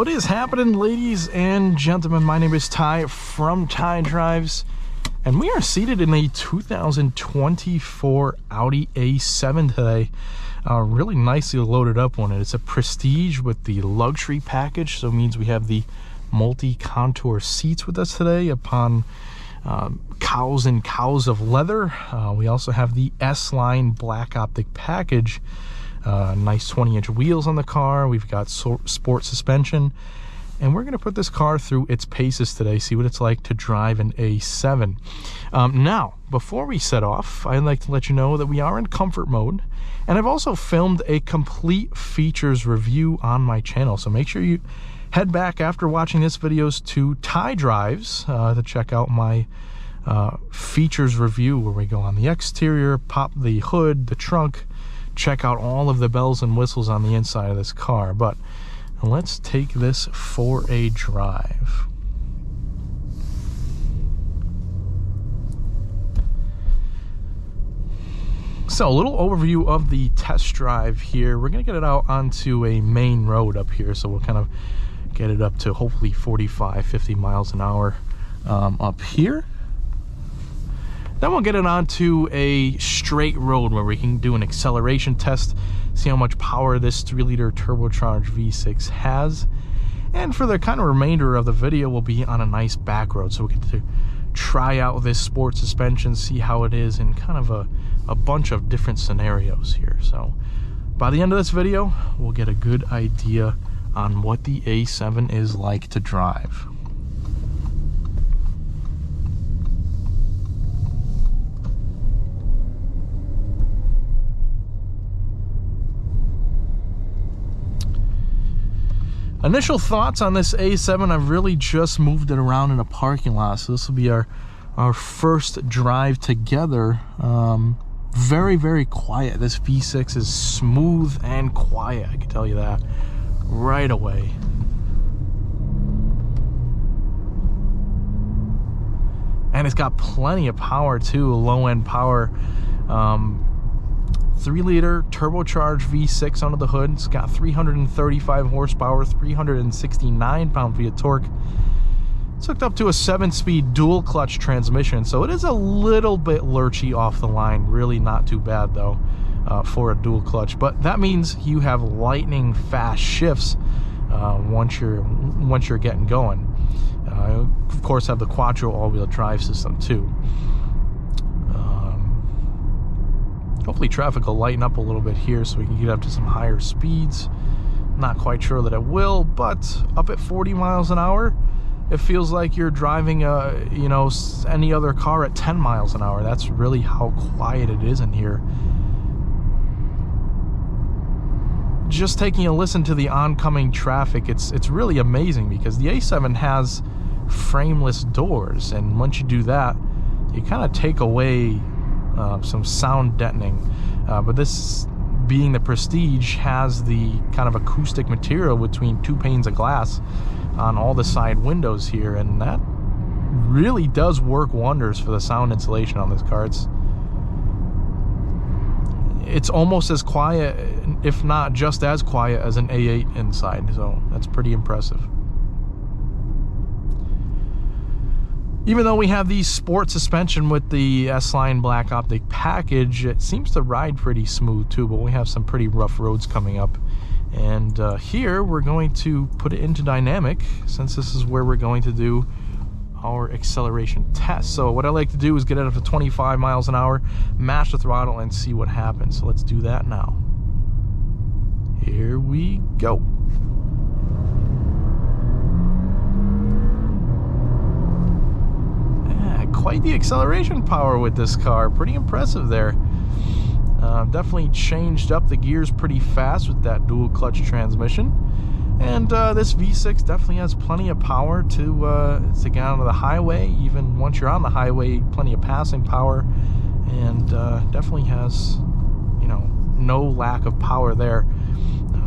What is happening, ladies and gentlemen? My name is Ty from Ty Drives, and we are seated in a 2024 Audi A7 today. Really nicely loaded up one. It's a Prestige with the luxury package, so it means we have the multi-contour seats with us today upon cows and cows of leather. We also have the S-Line black optic package. Nice 20-inch wheels on the car. We've got sport suspension, and we're going to put this car through its paces today, see what it's like to drive an A7. Now, before we set off, I'd like to let you know that we are in comfort mode, and I've also filmed a complete features review on my channel, so make sure you head back after watching this videos to Ty Drives to check out my features review, where we go on the exterior, pop the hood, the trunk, check out all of the bells and whistles on the inside of this car. But let's take this for a drive. So a little overview of the test drive here. We're gonna get it out onto a main road up here, so we'll kind of get it up to hopefully 45-50 miles an hour up here. Then we'll get it onto a straight road where we can do an acceleration test, see how much power this 3-liter turbocharged V6 has. And for the kind of remainder of the video, we'll be on a nice back road, so we get to try out this sport suspension, see how it is in kind of a bunch of different scenarios here. So by the end of this video, we'll get a good idea on what the A7 is like to drive. Initial thoughts on this A7, I've really just moved it around in a parking lot, so this will be our first drive together. Very, very quiet. This V6 is smooth and quiet, I can tell you that right away. And it's got plenty of power too, low-end power. 3-liter turbocharged V6 under the hood. It's got 335 horsepower, 369 pound-feet of torque. It's hooked up to a 7-speed dual clutch transmission, so it is a little bit lurchy off the line. Really not too bad though for a dual clutch, but that means you have lightning fast shifts once you're getting going. Of course, have the quattro all-wheel drive system too. Hopefully traffic will lighten up a little bit here so we can get up to some higher speeds. Not quite sure that it will, but up at 40 miles an hour, it feels like you're driving any other car at 10 miles an hour. That's really how quiet it is in here. Just taking a listen to the oncoming traffic, it's really amazing, because the A7 has frameless doors, and once you do that, you kind of take away some sound deadening, but this, being the Prestige, has the kind of acoustic material between 2 panes of glass on all the side windows here, and that really does work wonders for the sound insulation on this car. It's almost as quiet, if not just as quiet, as an A8 inside, so that's pretty impressive. Even though we have the sport suspension with the S-Line black optic package, it seems to ride pretty smooth too, but we have some pretty rough roads coming up. And here we're going to put it into dynamic, since this is where we're going to do our acceleration test. So what I like to do is get it up to 25 miles an hour, mash the throttle, and see what happens. So let's do that now. Here we go. Quite the acceleration power with this car. Pretty impressive there. Definitely changed up the gears pretty fast with that dual clutch transmission, and this V6 definitely has plenty of power to get onto the highway. Even once you're on the highway, plenty of passing power, and definitely has, no lack of power there.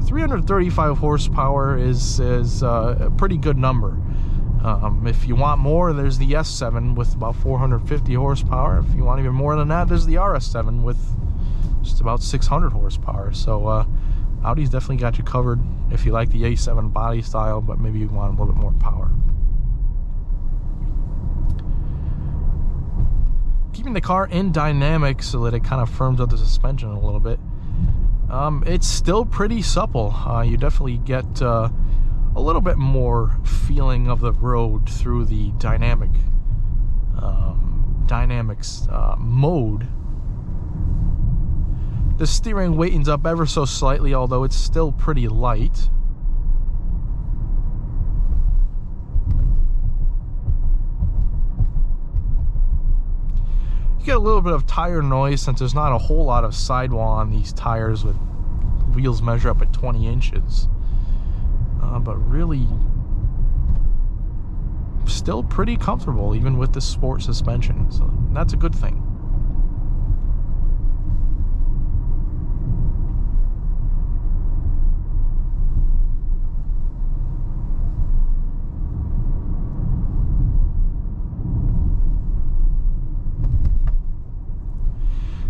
335 horsepower is a pretty good number. If you want more, there's the S7 with about 450 horsepower. If you want even more than that, there's the RS7 with just about 600 horsepower. So Audi's definitely got you covered if you like the A7 body style, but maybe you want a little bit more power. Keeping the car in dynamic so that it kind of firms up the suspension a little bit. It's still pretty supple. You definitely get a little bit more feeling of the road through the dynamics mode. The steering weightens up ever so slightly, although it's still pretty light. You get a little bit of tire noise since there's not a whole lot of sidewall on these tires, with wheels measure up at 20 inches. But really, still pretty comfortable even with the sport suspension, so that's a good thing.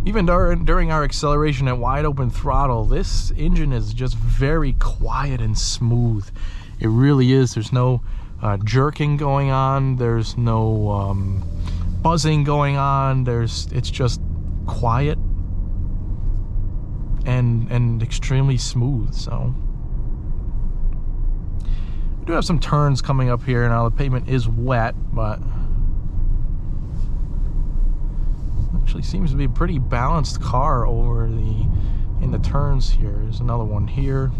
Even during our acceleration at wide open throttle, this engine is just very quiet and smooth. It really is. There's no jerking going on. There's no buzzing going on. It's just quiet and extremely smooth. So we do have some turns coming up here. Now the pavement is wet, but actually seems to be a pretty balanced car in the turns here. There's another one here.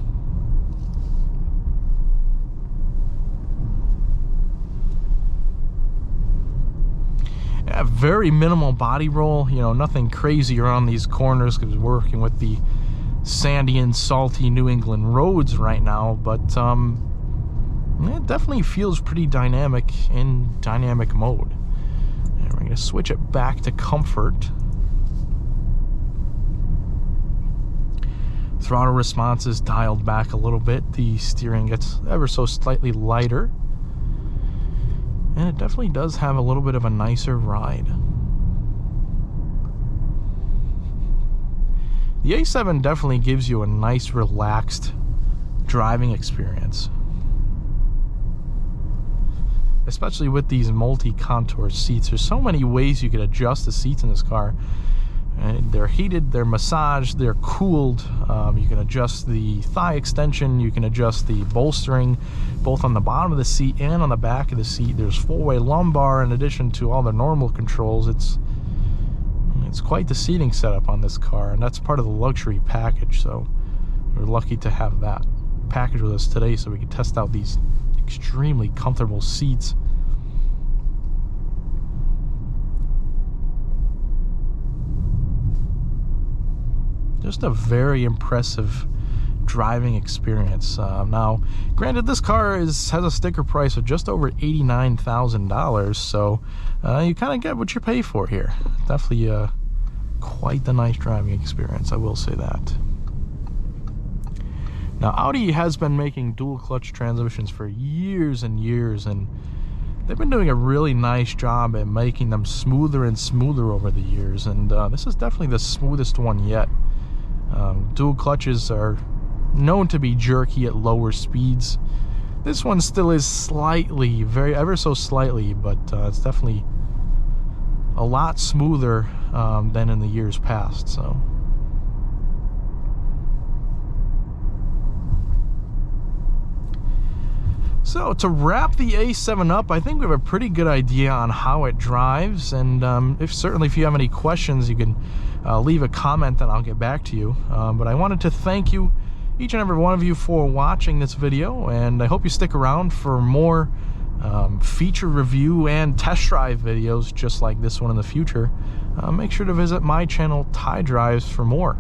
Yeah, very minimal body roll, you know, nothing crazy around these corners because we're working with the sandy and salty New England roads right now, but it definitely feels pretty dynamic in dynamic mode. And we're going to switch it back to comfort. Throttle response is dialed back a little bit. The steering gets ever so slightly lighter. And it definitely does have a little bit of a nicer ride. The A7 definitely gives you a nice, relaxed driving experience. Especially with these multi-contour seats. There's so many ways you could adjust the seats in this car. They're heated, they're massaged, they're cooled. You can adjust the thigh extension, you can adjust the bolstering, both on the bottom of the seat and on the back of the seat. There's four-way lumbar in addition to all the normal controls. It's quite the seating setup on this car, and that's part of the luxury package. So we're lucky to have that package with us today so we can test out these extremely comfortable seats. Just a very impressive driving experience. Now, granted, this car has a sticker price of just over $89,000, so you kind of get what you pay for here. Definitely quite the nice driving experience, I will say that. Now, Audi has been making dual clutch transmissions for years and years, and they've been doing a really nice job at making them smoother and smoother over the years, and this is definitely the smoothest one yet. Dual clutches are known to be jerky at lower speeds. This one still is slightly, ever so slightly, but it's definitely a lot smoother than in the years past. So to wrap the A7 up, I think we have a pretty good idea on how it drives, and certainly if you have any questions, you can leave a comment and I'll get back to you. But I wanted to thank you, each and every one of you, for watching this video, and I hope you stick around for more feature review and test drive videos just like this one in the future. Make sure to visit my channel, Ty Drives, for more.